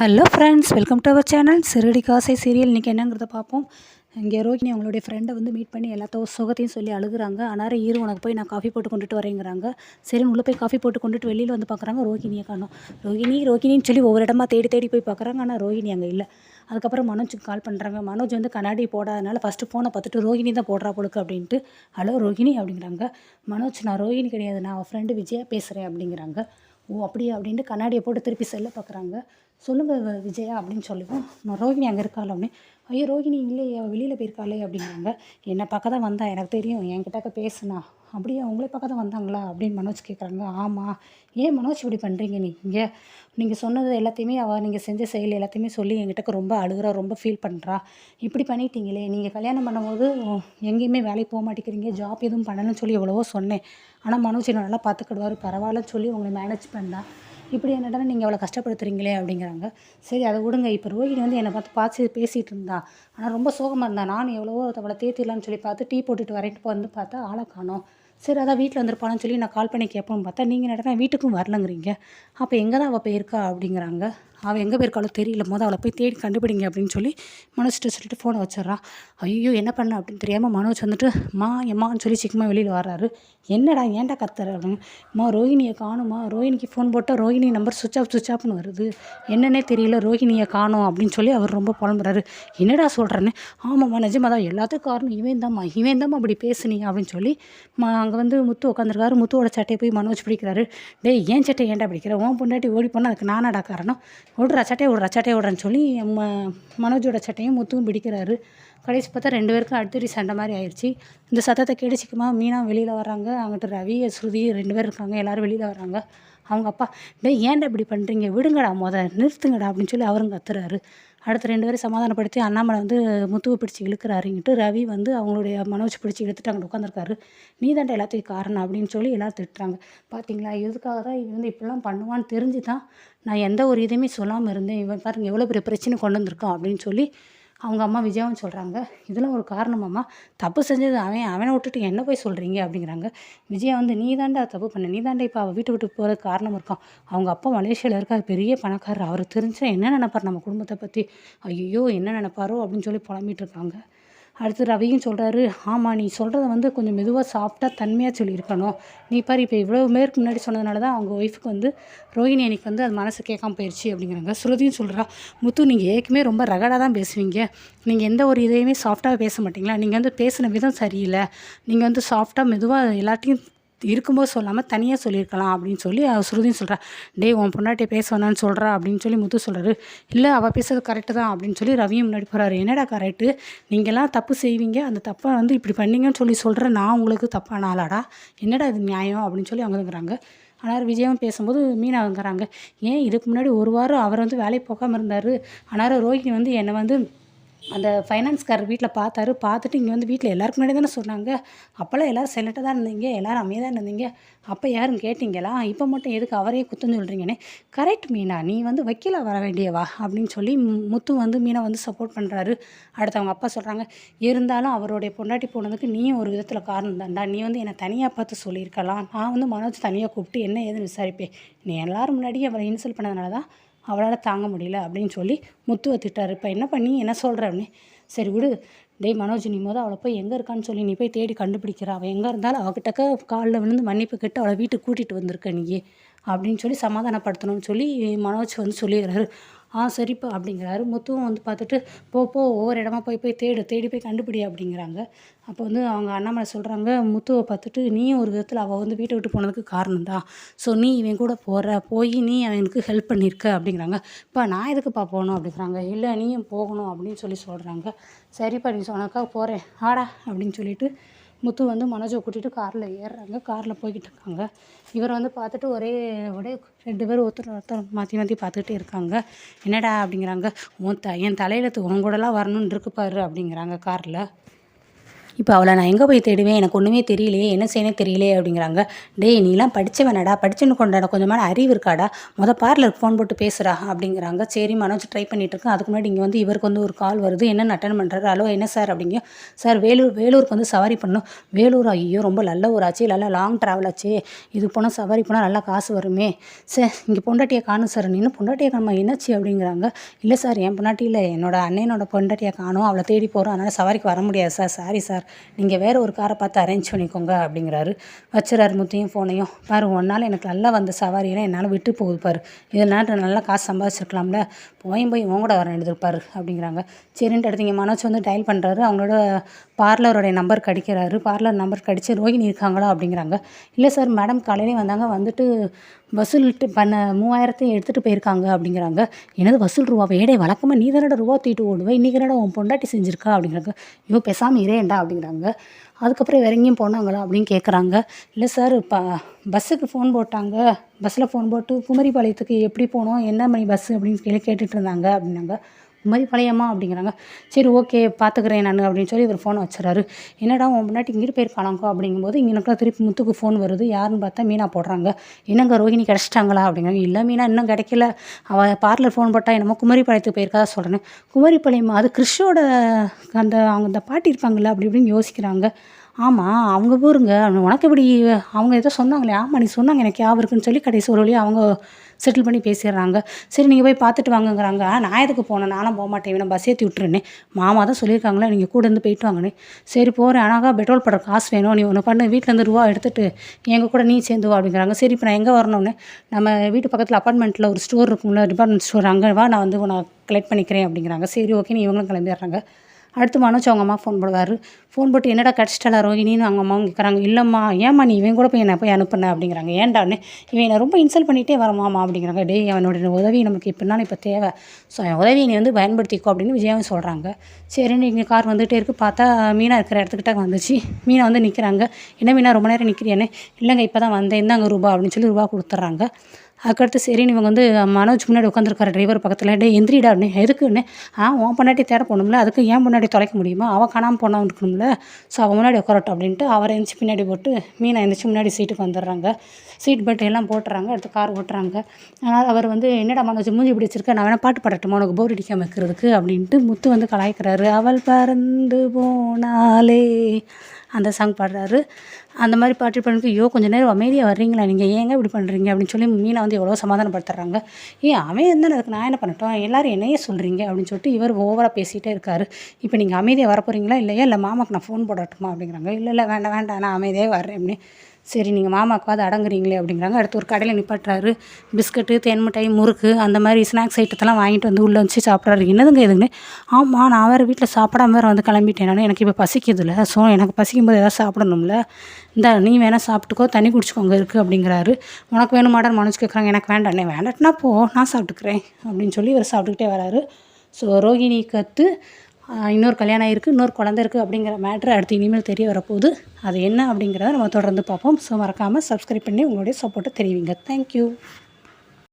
Hello friends, welcome to our channel சிறுடி காசை serial. இன்றைக்கி என்னங்கிறத பார்ப்போம். இங்கே ரோகிணி அவங்களுடைய ஃப்ரெண்டை மீட் பண்ணி எல்லாத்த சுகத்தையும் சொல்லி அழுகுறாங்க. ஆனால் உனக்கு போய் நான் காஃபி போட்டு கொண்டுட்டு வரேங்கிறாங்க. சரி, உள்ளே போய் காஃபி போட்டு கொண்டுட்டு வெளியில் பார்க்குறாங்க. ரோகிணியை காணோம். ரோகிணின்னு சொல்லி ஒவ்வொரு இடமா தேடி தேடி போய் பார்க்குறாங்க. ஆனால் ரோகிணி அங்கே இல்லை. அதுக்கப்புறம் மனோஜுக்கு கால் பண்ணுறாங்க. மனோஜ் கண்ணாடி போடாதனால ஃபஸ்ட்டு ஃபோனை பார்த்துட்டு ரோகிணி தான் போடுறா பொழுக்கு அப்படின்ட்டு, ஹலோ ரோகிணி அப்படிங்கிறாங்க. மனோஜ், நான் ரோகிணி கிடையாது, நான் அவள் ஃப்ரெண்டு விஜயா பேசுகிறேன் அப்படிங்கிறாங்க. ஓ அப்படியா அப்படின்ட்டு கண்ணாடியை போட்டு திருப்பி செல்ல பார்க்குறாங்க. சொல்லுங்கள் விஜயா அப்படின்னு சொல்லுவோம். நான் ரோகிணி அங்கே இருக்காள் அப்படின்னு. ஐயோ ரோகிணி இல்லையே, வெளியில் போயிருக்காளே அப்படிங்கிறாங்க. என்னை பார்க்க தான் வந்தா, எனக்கு தெரியும், என்கிட்ட பேசுனா. அப்படியே உங்களை பார்க்க தான் வந்தாங்களா அப்படின்னு மனோஜ் கேட்குறாங்க. ஆமாம். ஏன் மனோஜ் இப்படி பண்ணுறீங்க? நீங்கள் சொன்னது எல்லாத்தையுமே நீங்கள் செஞ்ச செயல் எல்லாத்தையுமே சொல்லி என்கிட்ட ரொம்ப அழுகிறா, ரொம்ப ஃபீல் பண்ணுறா. இப்படி பண்ணிட்டீங்களே, நீங்கள் கல்யாணம் பண்ணும்போது எங்கேயுமே வேலைக்கு போக மாட்டேங்கிறீங்க, ஜாப் எதுவும் பண்ணணும்னு சொல்லி எவ்வளவோ சொன்னேன். ஆனால் மனோஜ் என்ன நல்லா பார்த்துக்கிடுவார், பரவாயில்லன்னு சொல்லி உங்களை மேனேஜ் பண்ணா. இப்படி என்னடா நீங்கள் அவளை கஷ்டப்படுத்துகிறீங்களே அப்படிங்கிறாங்க. சரி, அதை விடுங்க. இப்போ ரோகிணி என்னை பார்த்து பேசிகிட்டு இருந்தா. ஆனால் ரொம்ப சோகமாக இருந்தா. நான் எவ்வளவோ அவளை தேத்திடலான்னு சொல்லி பார்த்து டீ போட்டுட்டு வரேன்ட்டு பார்த்தா ஆளை காணோம். சரி, அதான் வீட்டில் வந்துருப்பான்னு சொல்லி நான் கால் பண்ணி கேட்போன்னு பார்த்தா நீங்கள் நடனா வீட்டுக்கும் வரலங்கிறீங்க. அப்போ எங்கே தான் அவள் போயிருக்கா அப்படிங்கிறாங்க. அவள் எங்கே போயிருக்காளோ தெரியல, அவளை போய் தேடி கண்டுபிடிங்க அப்படின்னு சொல்லி மனோஜ்கிட்ட சொல்லிட்டு ஃபோனை வச்சிட்றான். ஐயோ என்ன பண்ண அப்படின்னு தெரியாமல் மனோஜ் எம்மான்னு சொல்லி சீக்கிரமாக வெளியில் வர்றாரு. என்னடா ஏன்டா கத்துற அப்படின்னு. ரோகிணியை காணுமா, ரோஹிணிக்கு ஃபோன் போட்டால் ரோஹிணி நம்பர் சுவிட்ச் ஆஃப்னு வருது, என்னன்னே தெரியல, ரோஹிணியை காணும் அப்படின்னு சொல்லி அவர் ரொம்ப புலம்புறாரு. என்னடா சொல்கிறேன்னு. ஆமாம்மா நிஜமாக தான், எல்லாத்துக்கும் காரணம் இவன் தாம்மா அப்படி பேசுனீங்க அப்படின்னு சொல்லி அங்கே முத்து உட்காந்துருக்காரு. முத்துவோட சட்டையை போய் மனோஜ் பிடிக்கிறாரு. டேய், ஏன் சட்டையை ஏன்டா பிடிக்கிற, உன் பொண்டாட்டி ஓடி போனால் அதுக்கு நானாடா காரணம், விட்றா சட்டையை விட்றான்னு சொல்லி மனோஜோட சட்டையும் முத்துவும் பிடிக்கிறாரு. கடைசி பார்த்தா 2 பேருக்கும் அடுத்தடி சண்டை மாதிரி ஆயிடுச்சு. இந்த சத்தத்தை கேட்டுச்சிக்குமா மீனா வெளியில் வர்றாங்க. அங்கிட்ட ரவி ஸ்ருதி 2 பேர் இருக்காங்க. எல்லோரும் வெளியில் வர்றாங்க. அவங்க அப்பா, டேய் ஏன்டா இப்படி பண்ணுறீங்க, விடுங்கடா, நிறுத்துங்கடா அப்படின்னு சொல்லி அவரும் கத்துறாரு. அடுத்த 2 பேரும் சமாதானப்படுத்தி அண்ணாமலை முத்துவை பிடிச்சி இழுக்கிறாருங்கிட்டு ரவி அவங்களுடைய மனோஜ் பிடிச்சி இழுத்துட்டு அங்கே உட்காந்துருக்காரு. நீ தாண்டா எல்லாத்துக்கும் காரணம் அப்படின்னு சொல்லி எல்லோரும் திட்டுறாங்க. பார்த்தீங்களா, இதுக்காக தான் இவன் இப்படிலாம் பண்ணுவான்னு தெரிஞ்சு தான் நான் எந்த ஒரு இதையுமே சொல்லாமல் இருந்தேன். இவன் பாருங்க எவ்வளோ பெரிய பிரச்சனை கொண்டு வந்திருக்கான் அப்படின்னு சொல்லி அவங்க அம்மா விஜயாவும் சொல்கிறாங்க. இதெல்லாம் ஒரு காரணமாம்மா, தப்பு செஞ்சது அவனை விட்டுட்டு என்ன போய் சொல்கிறீங்க அப்படிங்கிறாங்க. விஜயா நீ தாண்டா தப்பு பண்ண, நீ தாண்டா இப்போ அவள் வீட்டு விட்டு போகிறதுக்கு காரணம் இருக்கான். அவங்க அப்பா மலேசியாவில் இருக்கார், பெரிய பணக்காரர், அவர் தெரிஞ்சா என்ன நினைப்பார் நம்ம குடும்பத்தை பற்றி, ஐயோ என்ன நினைப்பாரோ அப்படின்னு சொல்லி புலம்பிகிட்டு இருக்காங்க. அடுத்து ரவியும் சொல்கிறாரு. ஆமாம், நீ சொல்கிறத கொஞ்சம் மெதுவாக சாஃப்டாக தன்மையாக சொல்லியிருக்கணும். நீ பாரு, இப்போ இவ்வளோ பேருக்கு முன்னாடி சொன்னதுனால தான் அவங்க ஒய்ஃபுக்கு ரோஹிணி அன்னைக்கு அது மனசு கேட்காம போயிடுச்சு அப்படிங்கிறாங்க. ஸ்ருதியும் சொல்கிறா. முத்து, நீங்கள் ஏற்கனவே ரொம்ப ரகடாக தான் பேசுவீங்க, நீங்கள் எந்த ஒரு இதையுமே சாஃப்டாக பேச மாட்டிங்களா, நீங்கள் பேசின விதம் சரியில்லை, நீங்கள் சாஃப்டாக மெதுவாக எல்லாத்தையும் இருக்கும்போது சொல்லாமல் தனியாக சொல்லியிருக்கலாம் அப்படின்னு சொல்லி ஸ்ருதியும் சொல்கிறா. டே, உன் பொண்டாட்டியை பேச வேணான்னு சொல்கிறா அப்படின்னு சொல்லி முத்து சொல்கிறாரு. இல்லை, அவள் பேசுறது கரெக்டு தான் அப்படின்னு சொல்லி ரவியும் முன்னாடி போகிறாரு. என்னடா கரெக்டு, நீங்கள்லாம் தப்பு செய்வீங்க, அந்த தப்பை இப்படி பண்ணீங்கன்னு சொல்லி சொல்கிறேன், நான் உங்களுக்கு தப்பான ஆளாடா, என்னடா இது நியாயம் அப்படின்னு சொல்லி அவங்க இருக்கிறாங்க. ஆனால் விஜயாவும் பேசும்போது மீனா வந்துறாங்க. ஏன் இதுக்கு முன்னாடி ஒரு வாரம் அவர் வேலைக்கு போகாமல் இருந்தார். ஆனால் ரோஹிணி என்னை அந்த ஃபைனான்ஸ்காரர் வீட்டில் பார்த்துட்டு இங்கே வீட்டில் எல்லாருக்கு முன்னாடி தானே சொன்னாங்க. அப்போல்லாம் எல்லோரும் சைலண்ட்டாக தான் இருந்தீங்க, எல்லோரும் அமைதியாக தான் இருந்தீங்க, அப்போ யாரும் கேட்டிங்களா, இப்போ மட்டும் எதுக்கு அவரையே குத்தம் சொல்கிறீங்கன்னு. கரெக்ட் மீனா, நீ வக்கீலாக வர வேண்டியவா அப்படின்னு சொல்லி முத்து மீனா சப்போர்ட் பண்ணுறாரு. அடுத்து அவங்க அப்பா சொல்கிறாங்க. இருந்தாலும் அவருடைய பொண்டாட்டி போனதுக்கு நீயும் ஒரு விதத்தில் காரணம் தான்டா, நீ என்னை தனியாக பார்த்து சொல்லியிருக்கலாம், நான் மனோஜ் தனியாக கூப்பிட்டு என்ன ஏதுன்னு விசாரிப்பேன், நீ எல்லோரும் முன்னாடியே அவரை இன்சல்ட் பண்ணதுனால தான் அவளால் தாங்க முடியல அப்படின்னு சொல்லி முத்துவை திட்டார். இப்போ என்ன பண்ணி என்ன சொல்கிற அப்படின்னு. சரி விடு, டேய் மனோஜ், நீ அவளை போய் எங்கே இருக்கான்னு சொல்லி நீ போய் தேடி கண்டுபிடிக்கிற, அவள் எங்கே இருந்தாலும் அவகிட்டக்க காலில் மன்னிப்பு கேட்டு அவளை வீட்டுக்கு கூட்டிகிட்டு வந்திருக்க நீ அப்படின்னு சொல்லி சமாதானப்படுத்தணும்னு சொல்லி மனோஜ் சொல்லிடுறாரு. சரிப்பா அப்படிங்கிறாரு. முத்துவும் பார்த்துட்டு போ ஒவ்வொரு இடமா போய் தேடி போய் கண்டுபிடி அப்படிங்கிறாங்க. அப்போ அவங்க அண்ணாமலை சொல்கிறாங்க. முத்துவை பார்த்துட்டு, நீயும் ஒரு விதத்தில் அவள் வீட்டை விட்டு போனதுக்கு காரணம் தான், ஸோ நீ இவன் கூட போய் நீ அவனுக்கு ஹெல்ப் பண்ணியிருக்க அப்படிங்கிறாங்க. இப்போ நான் எதுக்குப்பா போகணும் அப்படிங்கிறாங்க. இல்லை, நீயும் போகணும் அப்படின்னு சொல்கிறாங்க. சரிப்பா, நீ சொன்னாக்கா போகிறேன் ஆடா அப்படின்னு சொல்லிட்டு முத்து மனோஜை கூட்டிகிட்டு காரில் ஏறுறாங்க. காரில் போய்கிட்டு இருக்காங்க. இவர் பார்த்துட்டு ஒரே 2 பேர் ஒருத்தர் மாற்றி பார்த்துக்கிட்டே இருக்காங்க. என்னடா அப்படிங்கிறாங்க. என் தலையில் உன் கூடலாம் வரணுன்னு இருக்கு பாரு அப்படிங்கிறாங்க காரில். இப்போ அவளை நான் எங்கே போய் தேடுவேன், எனக்கு ஒன்றுமே தெரியலையே, என்ன செய்யணும் தெரியலையே அப்படிங்கிறாங்க. டேய் நீலாம் படித்தவனடா, படிச்சுன்னு கொண்டாட கொஞ்சமான அறிவு இருக்காடா, பார்லருக்கு ஃபோன் போட்டு பேசுகிறா அப்படிங்கிறாங்க. சரி மனோஜ் ட்ரை பண்ணிகிட்ருக்கேன். அதுக்கு முன்னாடி இங்கே வந்து இவருக்கு வந்து ஒரு கால் வருது. என்னென்னு அட்டன் பண்ணுறாரு. ஹலோ என்ன சார் அப்படிங்க. சார் வேலூருக்கு வந்து சவாரி பண்ணணும். வேலூர் ஐயோ ரொம்ப நல்ல ஊராச்சு, நல்லா லாங் ட்ராவல் ஆச்சு, இது போனால் சவாரி போனால் நல்லா காசு வருமே. சார் இங்கே பொண்டாட்டியை காணும் சார். நீ இன்னும் பொண்டாட்டியை காணுமா, என்னாச்சு அப்படிங்கிறாங்க. இல்லை சார் என் பொண்டாட்டி இல்லை, அண்ணனோட பொண்டாட்டியை காணும், அவளை தேடி போகிறோம், அதனால் சவாரிக்கு வர முடியாது சார், சாரி சார், நீங்கள் வேறு ஒரு காரை பார்த்து அரேஞ்ச் பண்ணிக்கோங்க அப்படிங்கிறாரு. வச்சுறாரு முத்தையும் ஃபோனையும். பாரு ஒன்றால் எனக்கு நல்லா வந்த சவாரியெல்லாம் என்னால் விட்டு போகுது பாரு, இதனால் நல்லா காசு சம்பாதிச்சிருக்கலாம்ல, போய் உன் கூட வர எடுத்துருப்பாரு அப்படிங்கிறாங்க. சரின்ட்டு எடுத்தீங்க. மனோஜ் வந்து டயல் பண்ணுறாரு. அவங்களோட பார்லருடைய நம்பர் கடிக்கிறாரு. பார்லர் நம்பர் கடிச்சு ரோகிணி இருக்காங்களா அப்படிங்கிறாங்க. இல்லை சார் மேடம் காலையிலே வந்தாங்க, வந்துட்டு வசூல்ட்டு பண்ண 3000 எடுத்துகிட்டு போயிருக்காங்க அப்படிங்கிறாங்க. என்னது வசூல் ரூபா வேடே, வழக்கமாக நீ தானடா ரூபா தூக்கிட்டு ஓடுவேன், இன்றைக்கி என்னடா உன் பொண்டாட்டி செஞ்சுருக்கா அப்படிங்கிறாங்க. ஐயோ பேசாமல் இரேண்டா அப்படிங்கிறாங்க. அதுக்கப்புறம் வேறு எங்கேயும் போனாங்களா அப்படின்னு கேட்குறாங்க. இல்லை சார் பஸ்ஸுக்கு ஃபோன் போட்டாங்க, பஸ்ஸில் ஃபோன் போட்டு குமரிப்பாளையத்துக்கு எப்படி போனோம், என்ன மணி பஸ்ஸு அப்படின்னு கேட்டுட்டு இருந்தாங்க அப்படின்னாங்க. குமரிப்பாளையமா அப்படிங்கிறாங்க. சரி ஓகே பார்த்துக்கிறேன் நான் அப்படின்னு சொல்லி இவர் ஃபோனை வச்சுறாரு. என்னடா உன் முன்னாடி இங்கே போயிருக்கானாங்கோ அப்படிங்கும்போது இங்கே எனக்குலாம் திருப்பி முத்துக்கு ஃபோன் வருது. யாருன்னு பார்த்தா மீனா போடுறாங்க. என்னங்க ரோகிணி கிடச்சிட்டாங்களா அப்படிங்கிறாங்க. இல்லை மீனா இன்னும் கிடைக்கல, அவள் பார்லர் ஃபோன் போட்டால் என்னமோ குமரிப்பாளையத்துக்கு போயிருக்கா சொல்கிறேன்னு. குமரிப்பாளையமா, அது கிறிஷோட அவங்க அந்த பாட்டி இருப்பாங்கள்ல அப்படி இப்படின்னு யோசிக்கிறாங்க. ஆமாம் அவங்க ஊருங்க, உனக்கு எப்படி அவங்க ஏதோ சொன்னாங்களே, ஆமாம் நீ சொன்னாங்க எனக்கு ஞாபகம் இருக்குன்னு சொல்லி கடைசி ஒரு வழியாக அவங்க செட்டில் பண்ணி பேசிடுறாங்க. சரி நீங்கள் போய் பார்த்துட்டு வாங்கங்கிறாங்க. நான் எதுக்கு போனேன், நானும் போக மாட்டேன், இவனை பஸ் ஏற்றி விட்டுருன்னே, மாமா தான் சொல்லியிருக்காங்களே நீங்கள் கூட இருந்து போயிட்டு வாங்கண்ணே. சரி போகிறேன், ஆனால் பெட்ரோல் போடுற காசு வேணும், நீ ஒன்று பண்ணு, வீட்டிலேருந்து ரூபா எடுத்துகிட்டு எங்கள் கூட நீ சேர்ந்து வா அப்படிங்கிறாங்க. சரி இப்போ நான் எங்கே வரணும்னு, நம்ம வீட்டு பக்கத்தில் அப்பார்ட்மெண்ட்டில் ஒரு ஸ்டோர் இருக்கும்ல, டிபார்ட்மெண்ட் ஸ்டோர், அங்கே வா நான் வந்து உன்னை கலெக்ட் பண்ணிக்கிறேன் அப்படிங்கிறாங்க. சரி ஓகேன்னு இவங்களும் கிளம்பிடுறாங்க. அடுத்து மனோஜ் அவங்க அம்மா ஃபோன் போடுவார். ஃபோன் போட்டு என்னடா கிடச்சிட்டாளா ரோகிணின்னு அவங்க அம்மாவும் கேட்குறாங்க. இல்லைம்மா ஏம்மா நீ இவன் கூட போய் என்னை போய் அனுப்புனேன் அப்படிங்கிறாங்க. ஏன்டான்னு, இவன் என்னை ரொம்ப இன்சல்ட் பண்ணிகிட்டே வரமாமா அப்படிங்கிறாங்க. டேய் அவனோட உதவி நமக்கு எப்படினாலும் இப்போ தேவை, ஸோ என் உதவியை நீ வந்து பயன்படுத்திக்கோ அப்படின்னு விஜயாவும் சொல்கிறாங்க. சரின்னு இங்கே கார் வந்துகிட்டே இருக்குது. பார்த்தா மீனா இருக்கிற இடத்துக்கிட்ட வந்துச்சு. மீனா வந்து நிற்கிறாங்க. என்ன மீனா ரொம்ப நேரம் நிற்கிறியானே. இல்லைங்க இப்போ தான் வந்தேன், இந்தாங்க ரூபா அப்படின்னு சொல்லி ரூபா கொடுத்துட்றாங்க. அதுக்கடுத்து சரின்னு இவங்க வந்து மனோஜ் முன்னாடி உட்காந்துருக்காரு டிரைவர் பக்கத்தில். டே எந்திரிடான்னு. எதுக்குன்னு, உன் பொண்டாட்டி தேட போகணும்ல, அதுக்கு ஏன் பொண்டாட்டி தொலைக்க முடியுமா, அவள் காணாமல் போனால் இருக்கணும்ல, ஸோ அவன் முன்னாடி உட்காரட்டும் அப்படின்ட்டு அவரை எழுந்திரிச்சு பின்னாடி போட்டு மீனா எழுந்திரிச்சு முன்னாடி சீட்டுக்கு வந்துடுறாங்க. சீட் பெல்ட் எல்லாம் போட்டுறாங்க. அடுத்து கார் ஓட்டுறாங்க. ஆனால் அவர் வந்து என்னடா மனோஜ் மூஞ்சி பிடிச்சிருக்க, நான் வேணால் பாட்டு பாடட்டுமா உனக்கு போர் அடிக்காமல் இருக்கிறதுக்கு அப்படின்ட்டு முத்து வந்து கலாய்க்கிறாரு. அவள் பறந்து போனாலே அந்த சாங் பாடுறாரு. அந்த மாதிரி பாட்டு பண்ணிட்டு ஐயோ கொஞ்சம் நேரம் அமைதியாக வர்றீங்களா, நீங்கள் ஏங்க இப்படி பண்ணுறீங்க அப்படின்னு சொல்லி மீனை வந்து எவ்வளோ சமாதானப்படுத்துறாங்க. அவன் இருந்தால் அதுக்கு நான் என்ன பண்ணட்டும், எல்லோரும் என்னையே சொல்கிறீங்க அப்படின்னு சொல்லிட்டு இவர் ஓவராக பேசிகிட்டே இருக்கார். இப்போ நீங்கள் அமைதியாக வரப்போகிறீங்களா இல்லையா, இல்லை மாமாக்கு நான் ஃபோன் போடட்டுமா அப்படிங்கிறாங்க. இல்லை வேண்டாம் நான் அமைதியாக வர்றேன் அப்படின்னு. சரி நீங்கள் மாமாக்காவது அடங்குறீங்களே அப்படிங்கிறாங்க. அடுத்து ஒரு கடையில் நிப்பாட்டுறாரு. பிஸ்கட்டு, தேன் மிட்டாய், முறுக்கு அந்த மாதிரி ஸ்நாக்ஸ் ஐட்டத்தெல்லாம் வாங்கிட்டு வந்து உள்ளே வச்சு சாப்பிட்றாரு. என்னதுங்க இதுன்னு. ஆமாம் நான் வேறு வீட்டில் சாப்பிடாம வேறு வந்து கிளம்பிட்டேன், நான் எனக்கு இப்போ பசிக்குதுல்ல, ஸோ எனக்கு பசிக்கும்போது எதாவது சாப்பிடணும்ல, இந்த நீ வேணால் சாப்பிட்டுக்கோ, தண்ணி குடிச்சிக்கோங்க இருக்குது அப்படிங்கிறாரு. உனக்கு வேணுமாடான்னு மனோஜ் கேட்குறாங்க. எனக்கு வேண்டாண்ணே. வேண்டாட்டினா போ, நான் சாப்பிட்டுக்கிறேன் அப்படின்னு சொல்லி இவர் சாப்பிட்டுக்கிட்டே வராரு. ஸோ ரோகிணி கற்று இன்னொரு கல்யாணம் ஆகிருக்கு, இன்னொரு குழந்தை இருக்குது அப்படிங்கிற மேட்ரு அடுத்து இனிமேல் தெரிய வரப்போகுது. அது என்ன அப்படிங்கிறத நம்ம தொடர்ந்து பார்ப்போம். ஸோ மறக்காமல் சப்ஸ்கிரைப் பண்ணி உங்களுடைய சப்போர்ட்டை தெரிவிங்க. தேங்க்யூ.